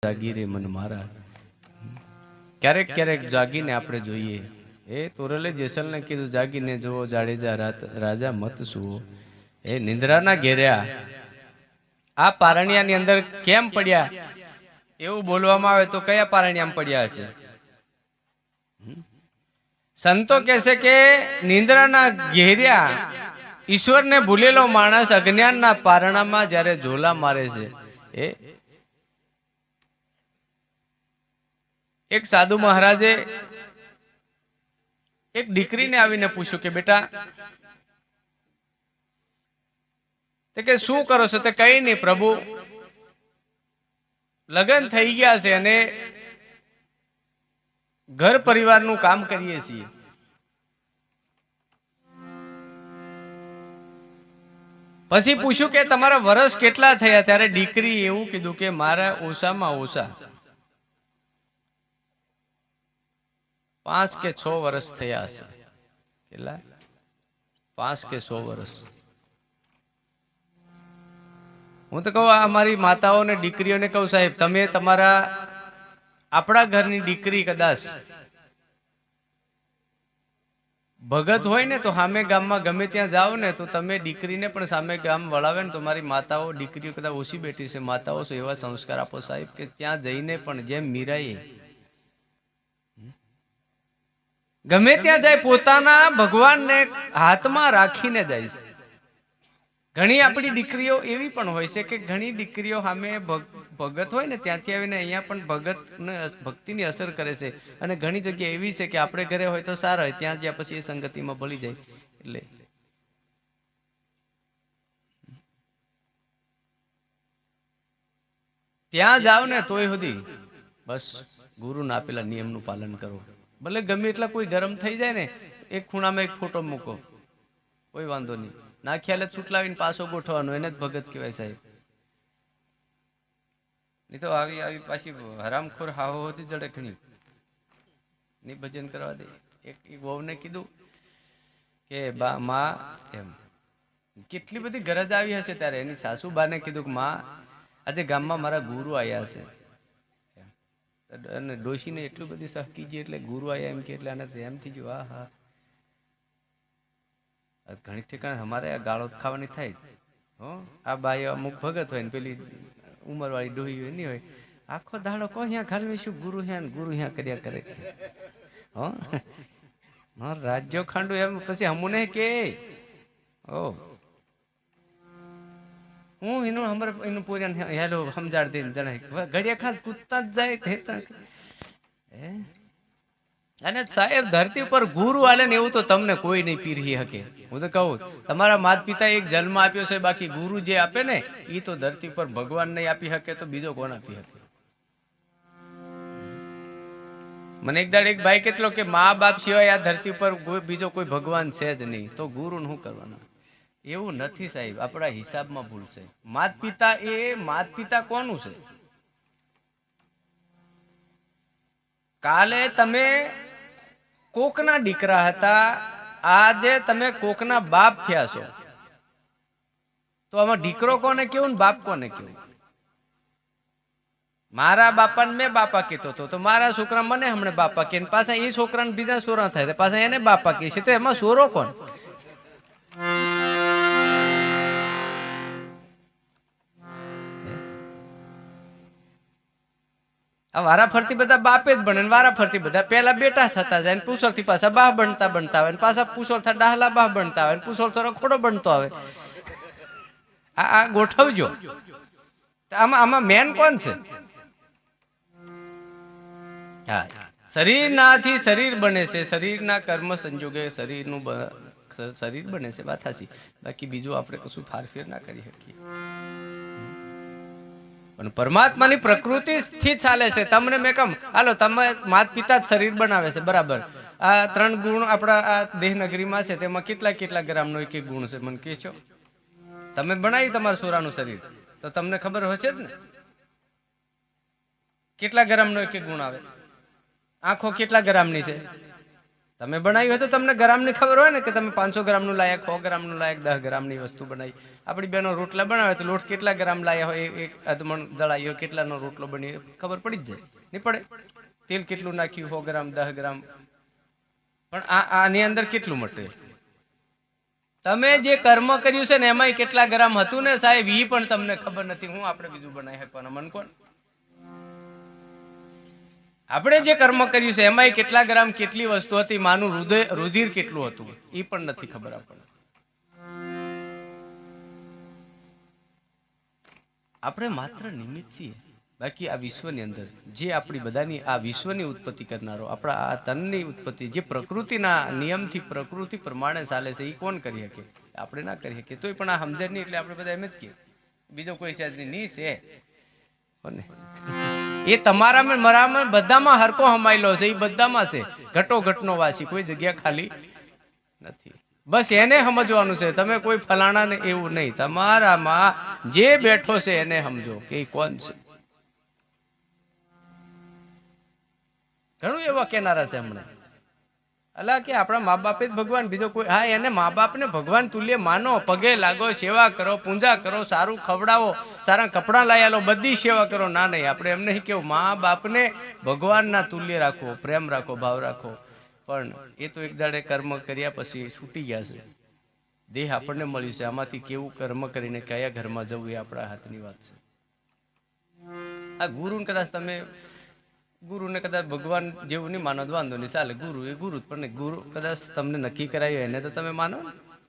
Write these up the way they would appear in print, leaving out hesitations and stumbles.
જાગી રે મન મારા. ક્યારેક ક્યારેક જાગીને આપણે જોઈએ. એ તોરલે જેસલને કીધું જાગીને જુઓ જાડેજા રાજા મત સુવો. એ નિંદ્રાના ઘેર્યા આ પારણિયાની અંદર કેમ પડ્યા એવું બોલવામાં આવે તો કયા પારણિયામાં પડ્યા હશે? સંતો કહે છે કે નિંદ્રાના ઘેર્યા ઈશ્વરને ભૂલેલો માણસ અજ્ઞાનના પારણામાં જ્યારે ઝોલા મારે છે. એ એક સાધુ મહારાજે એક દીકરીને આવીને પૂછ્યું કે બેટા તે કે શું કરો છો? તે કઈ નહીં પ્રભુ, લગ્ન થઈ ગયા છે અને ઘર પરિવારનું કામ કરીએ છીએ. પછી પૂછ્યું કે તમારા વર્ષ કેટલા થયા? ત્યારે દીકરી એવું કીધું કે મારા ઓછામાં ઓછા 5 કે 6 વર્ષ થયા હશે. કેટલા? 5 કે 6 વર્ષ. હું તો કહું અમારી માતાઓને દીકરીઓને કહું સાહેબ, તમે તમારા આપણા ઘરની દીકરી કદાચ ભગત હોય ને તો સામે ગામમાં ગમે ત્યાં જાઓ ને તો તમે દીકરીને પણ સામે ગામ વળાવે ને તો મારી માતાઓ દીકરીઓ કદાચ ઓછી બેઠી છે, માતાઓ છો એવા સંસ્કાર આપો સાહેબ કે ત્યાં જઈને પણ જેમ મીરાએ ગમે ત્યાં જાય પોતાના ભગવાનને હાથમાં રાખીને જાય છે. ઘણી આપણી દીકરીઓ એવી પણ હોય છે કે ઘણી દીકરીઓ સામે ભગત હોય ને ત્યાંથી આવીને અહીંયા પણ ભક્તિની અસર કરે છે. અને ઘણી જગ્યા એવી છે કે આપણે ઘરે હોય તો સારા હોય, ત્યાં જ્યાં પછી એ સંગતિમાં ભળી જાય. એટલે ત્યાં જાવ ને તોય સુધી બસ ગુરુના આપેલા નિયમનું પાલન કરો. ભલે ગમે એટલા કોઈ ગરમ થઈ જાય ને, એક ખૂણામાં એક ફોટો મૂકો, કોઈ વાંધો નહીં. ના ખ્યાલે છૂટલાવીને પાછો ગોઠવાનો, એને જ ભગત કહેવાય સાહેબ. નહીં તો આવી આવી પાછી હરામખોર હાહો હતી જડે ઘણી ની ભજન કરવા દે. એક વહુને કીધું કે બા માં એમ કેટલી બધી ગરજ આવી હશે ત્યારે એની સાસુબાને કીધું કે માં આજે ગામમાં મારા ગુરુ આવ્યા છે. અને ડોશીને એટલું બધી સહકી ગઈ એટલે ગુરુ આવ્યા એમ કે એટલે આને એમ થઈ ગયું હા હા. ઘણી ઠેકાણે અમારે આ ગાળો ખાવાની થાય. હો આ બાઈ અમુક ભગત હોય ને પેલી ઉંમરવાળી ડોહી હોય નહીં હોય, આખો દાડો કહો અહીંયા ઘાલવી શું ગુરુ હ્યાં કર્યા કરે. હો રાજ્યો ખાંડુ એમ પછી હમુને કે ઓ હું એનું એનું પૂર્યા હેલો સમજાડ દઈને જણાય ઘડિયા ખાત કૂદતા જ જાય. અને સાહેબ ધરતી પર ગુરુ આલે ને એવું તો તમને કોઈ નહીં પીરી શકે. હું તો કહું તમારા માતા પિતા એક જન્મ આપ્યો છે, બાકી ગુરુ જે આપે ને એ તો ધરતી પર ભગવાન નહીં આપી શકે તો બીજો કોણ આપી શકે? મને એક દાડ એક ભાઈ કેટલો કે મા બાપ સિવાય આ ધરતી પર બીજો કોઈ ભગવાન છે જ નહીં, તો ગુરુ શું કરવાના? એવું નથી સાહેબ, આપણા હિસાબમાં ભૂલ છે. માત પિતા કોનું છે? કાલે તમે કોકના દીકરા હતા, આજે તમે કોકના બાપ થયા છો. તો આમાં દીકરો કોને કેવું ને બાપ કોને કેવું? મારા બાપાને મેં બાપા કીધો હતો તો મારા છોકરા મને હમણાં બાપા કે પાછા એ છોકરાને બીજા સોરા થાય પાછા એને બાપા કહે છે, તો એમાં સોરો કોણ? વારા ફરતી બધા બાપે જ બને, વારા ફરતી બધા પેલા બેટા થતા જાય, પૂછોર થી પાછા બાહ બનતા આવે, પાછા પૂછોર થા ડાહલા બાહ બનતા આવે, પૂછોર થોડો ખોડો બનતો આવે. આ ગોઠવજો. આમાં મેન કોણ છે? હા, શરીરનાથી શરીર બને છે, શરીરના કર્મ સંજોગે શરીરનું શરીર બને છે, વાત સાચી. બાકી બીજું આપણે કશું ફારફેર ના કરી શકીએ. પણ પરમાત્માની પ્રકૃતિ થી ચાલે છે. તમને મેં કહું હાલો તમે માતા પિતા જ શરીર બનાવે છે, બરાબર. આ 3 ગુણ આપણા આ દેહનગરીમાં છે, તેમાં કેટલા ગ્રામનો એક ગુણ છે મને કહેશો? તમે બનાવી તમારું સોરાનું શરીર તો તમને ખબર હશે જ ને કેટલા ગ્રામનો એક ગુણ આવે. આંખો કેટલા ગ્રામની છે? તમે બનાવ્યું હોય તો તમને ગ્રામની ખબર હોય ને કે તમે 500 ગ્રામનું લાયક, 100 ગ્રામનું લાયક, 10 ગ્રામની વસ્તુ બનાવી. આપણી બહેનો રોટલા બનાવે તો લોટ કેટલા ગ્રામ લાયા હોય, એક અધમણ દળાયો કેટલાનો રોટલો બની ખબર પડી જ જાય. નહીં પડે? તેલ કેટલું નાખ્યું, 100 ગ્રામ, 10 ગ્રામ. પણ આની અંદર કેટલું મટીરિયલ, તમે જે કર્મ કર્યું છે ને એમાં કેટલા ગ્રામ હતું ને સાહેબ, એ પણ તમને ખબર નથી. હું આપણે બીજું બનાવી શકવાનું મન કોણ? આપણે જે કર્મ કર્યું છે એમાં કેટલા ગ્રામ કેટલી વસ્તુ હતી, માનું હૃદય રુધિર કેટલું હતું, એ પણ નથી ખબર આપણને. આપણે માત્ર નિમિત્ત છીએ. બાકી આ વિશ્વની અંદર જે આપણી બધાની આ વિશ્વની ઉત્પત્તિ કરનારો, આપણા આ તનની ઉત્પત્તિ જે પ્રકૃતિના નિયમથી પ્રકૃતિ પ્રમાણે ચાલે છે, એ કોણ કરી શકે? આપણે ના કરી શકીએ. તોય પણ આ સમજણ નહીં એટલે આપણે બધા એમ જ કહીએ બીજો કોઈ છે નહીં છે. એ તમારામાં મારામાં બધામાં હરકો હમાયેલો છે, એ બધામાં છે. ઘટો ઘટનો વાસી, કોઈ જગ્યા ખાલી નથી. બસ એને સમજવાનું છે. તમે કોઈ ફલાણા ને એવું નહીં, તમારામાં જે બેઠો છે એને સમજો કે કોણ છે. ઘણું એવા કેનારા છે હમણાં, અલા કે આપણા મા બાપે જ ભગવાન, બીજો કોઈ? હા, એને મા બાપને ભગવાન તુલ્ય માનો, પગે લાગો, સેવા કરો, પૂજા કરો, સારું ખવડાવો, સારા કપડાં લઈ આલો, બધી સેવા કરો. ના નહીં, આપણે એમ નહીં કેવું. મા બાપને ભગવાનના તુલ્ય રાખો, પ્રેમ રાખો, ભાવ રાખો. પણ એ તો એક દાડે કર્મ કર્યા પછી છૂટી ગયા છે. દેહ આપણને મળ્યું છે, આમાંથી કેવું કર્મ કરીને કયા ઘરમાં જવું એ આપણા હાથની વાત છે. આ ગુરુને કદાચ તમે ગુરુને કદાચ ભગવાન જેવું નહીં માનો, વાંધો નહીં, ચાલે. ગુરુ એ ગુરુ, પણ ગુરુ કદાચ તમને નક્કી કરાયું એને તો તમે માનો.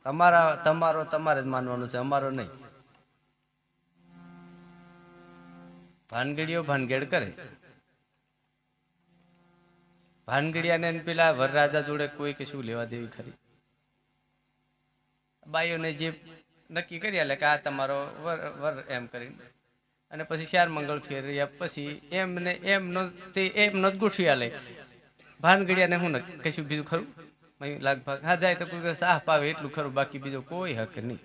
તમારો તમારે જ માનવાનું છે, અમારો નહીં. ભાનગડીઓ ભાનગેડ કરે. ભાનગડિયાને પેલા વરરાજા જોડે કોઈ કશું લેવા દેવી ખરી? બાઈઓને જે નક્કી કરી આલે કે આ તમારો વર એમ કરીને, અને પછી 4 મંગળ ફેર્યા પછી એમનો જ ગોઠવી આલે. ભાનગડિયાને હું કશું બીજું ખરું? લાગભાગ હા જાય તો કોઈ સાહ પાવે એટલું ખરું, બાકી બીજો કોઈ હક નહીં.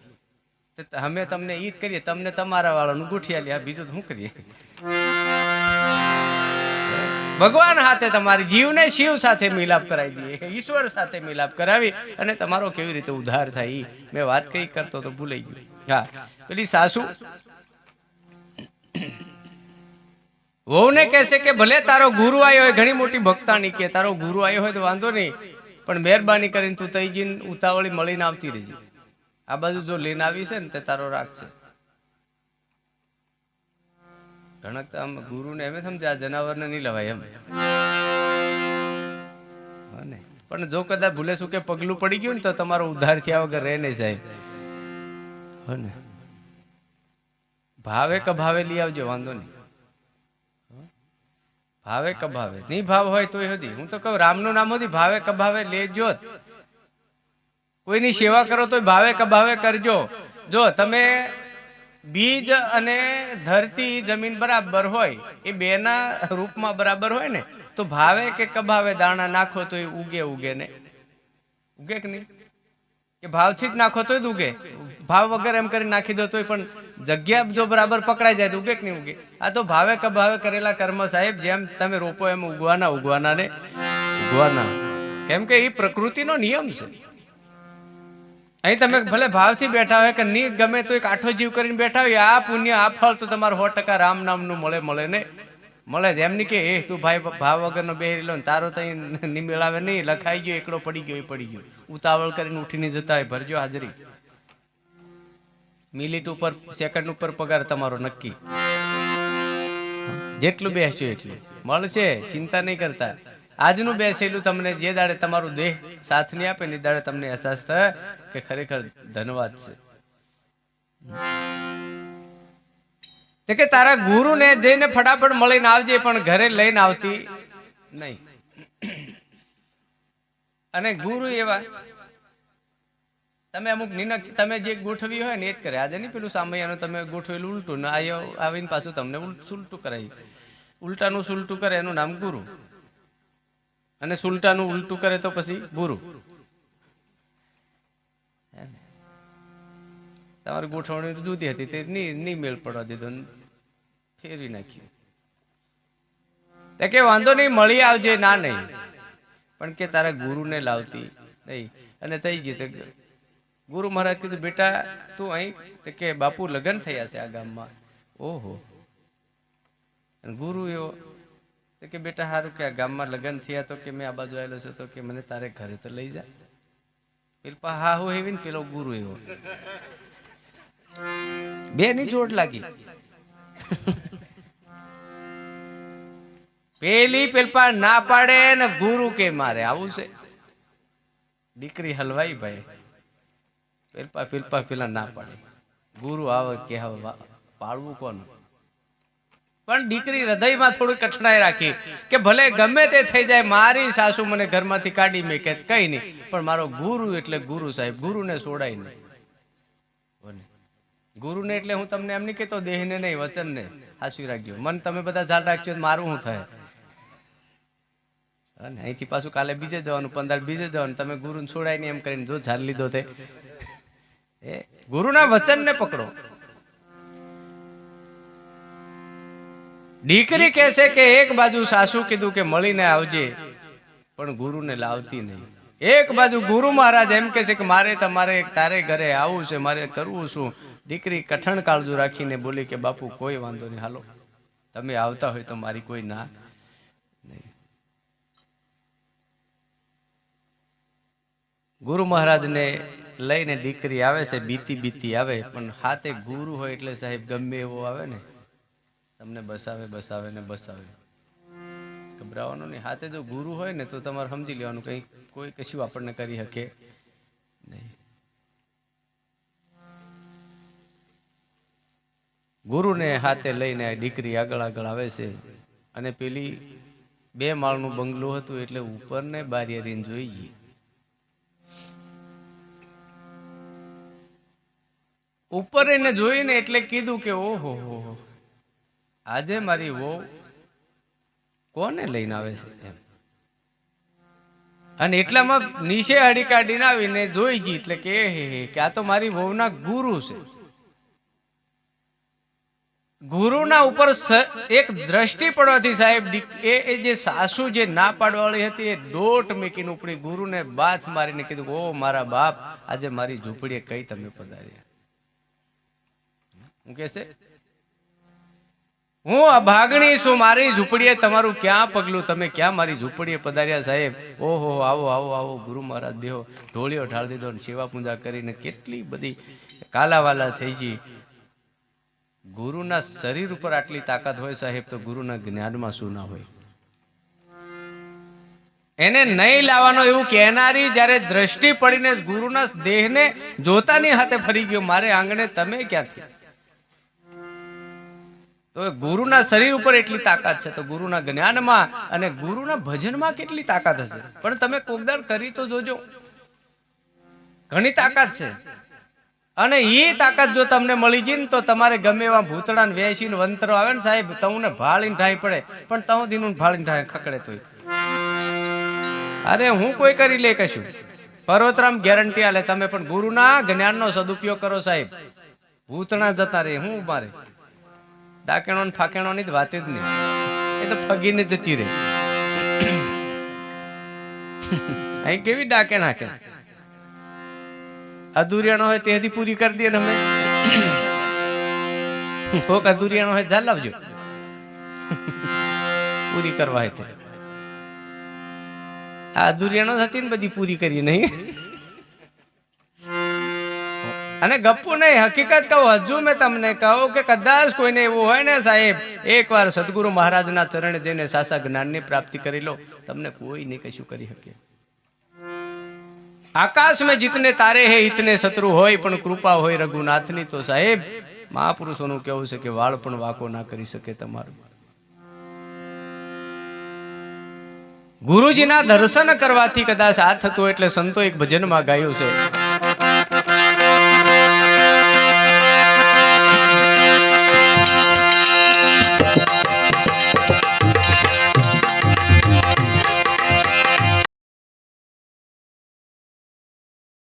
અમે તમને ઈ જ કરીએ, તમને તમારા વાળાનું ગોઠવી આલે, બીજું તો શું કરીએ? ભગવાન સાથે તમારી જીવને શિવ સાથે મિલાપ કરાવી દઈએ, ઈશ્વર સાથે મિલાપ કરાવી અને તમારો કેવી રીતે ઉદ્ધાર થાય. મેં વાત કઈ કરતો તો ભૂલાઈ ગયું. હા, પેલી સાસુ વહુને કહેશે કે ભલે તારો ગુરુ આવ્યો હોય, ઘણી મોટી ભક્તાણી કે તારો ગુરુ આવ્યો હોય તો વાંધો નહીં, પણ મહેરબાની કરીને તું તઈ જઈને ઉતાવળી મળીને આવતી રહેજે. આ બાજુ જો લઈને આવી છે ને તે તારો રાખશે. ઘણા ગુરુને એમ સમજે આ જનાવરને નહીં લવાય એમ. પણ જો કદાચ ભૂલે શું કે પગલું પડી ગયું ને તો તમારો ઉદ્ધાર થયા વગર રહે નહીં સાહેબ. ભાવે કભાવે લઈ આવજો, વાંધો નહીં. ભાવે કભાવે નહીં, ભાવ હોય તોય હતી. હું તો કહું રામનું નામ હતી, ભાવે કભાવે લેજો. કોઈની સેવા કરો તો ભાવે કભાવે કરજો. જો તમે બીજ અને ધરતી જમીન બરાબર હોય, એ બેના રૂપમાં બરાબર હોય ને, તો ભાવે કે કભાવે દાણા નાખો તો એ ઉગે ને? ઉગે કે નહીં? કે ભાવથી જ નાખો તો જ ઉગે? ભાવ વગર એમ કરી નાખી દો તોય પણ જગ્યા જો બરાબર પકડાઈ જાય તો ઉગે કે નહીં ઉગે? આ તો ભાવે કભાવે કરેલા કર્મ સાહેબ, જેમ તમે રોપો એમ ઉગવાના ને ઉગવાના. કેમ કે એ પ્રકૃતિનો નિયમ છે. અહીં તમે ભલે ભાવથી બેઠા હોય કે નહીં ગમે તો એક આઠો જીવ કરીને બેઠા હોય, આ પુણ્ય આ ફળ તો તમારું 100% રામ નામનું મળે ને મળે જ. એમ નહીં કે એ તું ભાઈ ભાવ વગરનો બેહરી લો ને તારો તો નહીં મેળાવે નહીં, લખાઈ ગયો એકડો પડી ગયો એ પડી ગયો. ઉતાવળ કરીને ઉઠીને જતા હોય, ભરજો હાજરી. મિનિટ ઉપર સેકન્ડ ઉપર પગાર તમારો નક્કી. જેટલું બેસજો એટલું મળશે, ચિંતા નહીં કરતા. આજનું બેસેલું તમને જે દાડે તમારું દેહ સાથ નહીં આપે ને દાડે તમને અહેસાસ થાય કે ખરેખર ધન્યવાદ છે. કે તારા ગુરુને જઈને ફટાફટ મળીને આવજે, પણ ઘરે લઈને આવતી નહીં. અને ગુરુ એવા તમે અમુક તમે જે ગોઠવી હોય ને એ જ કરે. આજે નહીં પેલું સામૈયાનું તમે ગોઠવેલું ઉલટું ને આવીને પાછું તમને સુલટું કરાય. ઉલટાનું સુલટું કરે એનું નામ ગુરુ, અને સુલટાનું ઉલટું કરે તો પછી ગુરુ. તમારી ગોઠવણી જુદી હતી તે નહીં મેળ પડવા દીધો, ફેરવી નાખ્યું. કે વાંધો નહીં મળી આવજે. ના નહીં, પણ કે તારા ગુરુને લાવતી નહીં. અને થઈ ગઈ. ગુરુ મહારાજ કીધું બેટા તું અહીં, કે બાપુ લગ્ન થયા છે આ ગામમાં. ઓહો. ગુરુ એવો કે બેટા સારું કે આ ગામમાં લગ્ન થયા તો કે મેં આ બાજુ આવેલો છું તો કે મને તારે ઘરે તો લઈ જા. પેલા હા હું એવી ને પેલો ગુરુ એવો, બે ની જોડ લાગી. પેલી પેલપા ના પાડે ને ગુરુ કે મારે આવું છે. દીકરી હલવાઈ ભાઈ. પેલપા પેલા ના પાડે. ગુરુ આવે કે હવે પાડવું કોનું. પણ દીકરી હૃદયમાં થોડી કઠણાઈ રાખી કે ભલે ગમે તે થઈ જાય, મારી સાસુ મને ઘરમાંથી કાઢી મેકે કઈ નહીં, પણ મારો ગુરુ એટલે ગુરુ સાહેબ, ગુરુને છોડાય નહીં. ગુરુને એટલે હું તમને એમ નહીં કહેતો દેહને નહીં, વચનને હાસવી રાખજો. મન તમે બધા ખ્યાલ રાખજો મારું શું થાય. અને અહીંથી પાછું કાલે બીજે જવાનું, 15 બીજે જવાનું, તમે ગુરુને છોડાય નહીં એમ કરીને જો ઝાલ લીધો તે. ગુરુના વચનને પકડો. દીકરી કહે છે કે એક બાજુ સાસુ કીધું કે મળીને આવજે, પણ ગુરુને લાવતી નહીં. એક બાજુ ગુરુ મહારાજ એમ કે છે કે મારે તમારે તારે ઘરે આવું છે, મારે કરવું શું. દીકરી કઠણ કાળજુ રાખીને બોલી કે બાપુ કોઈ વાંધો નહીં, હાલો તમે આવતા હોય તો મારી કોઈ ના નહીં. ગુરુ મહારાજને લઈને દીકરી આવે છે, બીતી બીતી આવે, પણ હાથે ગુરુ હોય એટલે સાહેબ ગમે એવો આવે ને તમને બસાવે બસાવે ને બસાવે. ગભરાવાનું નહીં. હાથે જો ગુરુ હોય ને તો તમારે સમજી લેવાનું કઈ કોઈ કશું આપણને કરી શકે નહીં. ગુરુને હાથે લઈને દીકરી આગળ આગળ આવે છે. અને પેલી 2 માળનું બંગલું હતું એટલે ઉપર ને બારીને જોઈ ગઈ. ઉપર એને જોઈને એટલે કીધું કે ઓહો હો, આજે મારી વહુ કોને લઈને આવે છે એમ. અને એટલામાં નીચે હડી કાઢીને આવીને જોઈ ગઈ એટલે કે કે આ તો મારી વહુના ગુરુ છે. ગુરુના ઉપર એક દ્રષ્ટિ પડવાથી સાહેબ એ જે સાસુ જે ના પાડવાળી હતી એ દોટ મેકીને ઉપડી ગુરુને બાથ મારીને કીધું ઓ મારા બાપ, આજે મારી ઝૂંપડીએ કઈ તમે પધાર્યા. હું કે છે હું અભાગણી છું, મારી ઝૂંપડીએ તમારું ક્યાં પગલું, તમે ક્યાં મારી ઝૂંપડીએ પધાર્યા સાહેબ. ઓહો આવો આવો આવો. ગુરુ મહારાજ બેહો, ઢોળિયો ઢાળ દીધો ને સેવા પૂજા કરીને કેટલી બધી કાલાવાલા થઈ ગઈ. ગુરુના શરીર ઉપર આટલી તાકાત હોય સાહેબ તો ગુરુના જ્ઞાનમાં શું ના હોય. એને નહીં લાવવાનો એવું કહેનારી જ્યારે દ્રષ્ટિ પડીને ગુરુના દેહને જોતાની હાથે ફરી ગયો, મારે આંગણે તમે ક્યાંથી. તો ગુરુના શરીર ઉપર એટલી તાકાત છે તો ગુરુના જ્ઞાનમાં અને ગુરુના ભજનમાં કેટલી તાકાત હશે. પણ તમે કોકદાર કરી તો જોજો, ઘણી તાકાત છે. અને એ તાકાત જો તમને મળી ગઈ ને તો તમારે ગમે એવા ભૂતળા ને વેસી વંતરો આવે ને સાહેબ તમને ભાળીને ઢાઈ પડે, પણ તમે દીનું ભાળીને ઢાઈ ખકડે તો અરે હું કોઈ કરી લે કશું. પર્વતરામ ગેરંટી આલે તમે પણ ગુરુના જ્ઞાનનો સદુપયોગ કરો સાહેબ. ભૂતળા જતા રહે હું મારે ડાકેણો ને ફાકેણો ની વાત જ નહીં, એ તો ફગીને જતી રહે. અહીં કેવી ડાકે નાખે અધૂરિયાણો હોય તેથી પૂરી કરી દે ને અમે કોક અધૂરિયાણો હોય જા લાવજો પૂરી કરવા હોય આ અધૂરિયાણો હતી ને બધી પૂરી કરી નહીં. અને ગપ્પુ નહીં, હકીકત કહું. હજુ મેં તમને કહું કે કદાચ કોઈને એવું હોય ને સાહેબ એકવાર સદગુરુ મહારાજના ચરણે જઈને સાસા જ્ઞાનની પ્રાપ્તિ કરી લો, તમને કોઈ નહીં કશું કરી શકે. આકાશ में जितने तारे हैं इतने शत्रु હોય પણ કૃપા હોય રઘુનાથની તો સાહેબ મહાપુરુષોનું કેવું છે કે વાળ પણ વાકો ના કરી શકે તમારું. ગુરુજીના દર્શન કરવાથી કદાચ આ થતું એટલે સંતો એક ભજનમાં ગાયું છે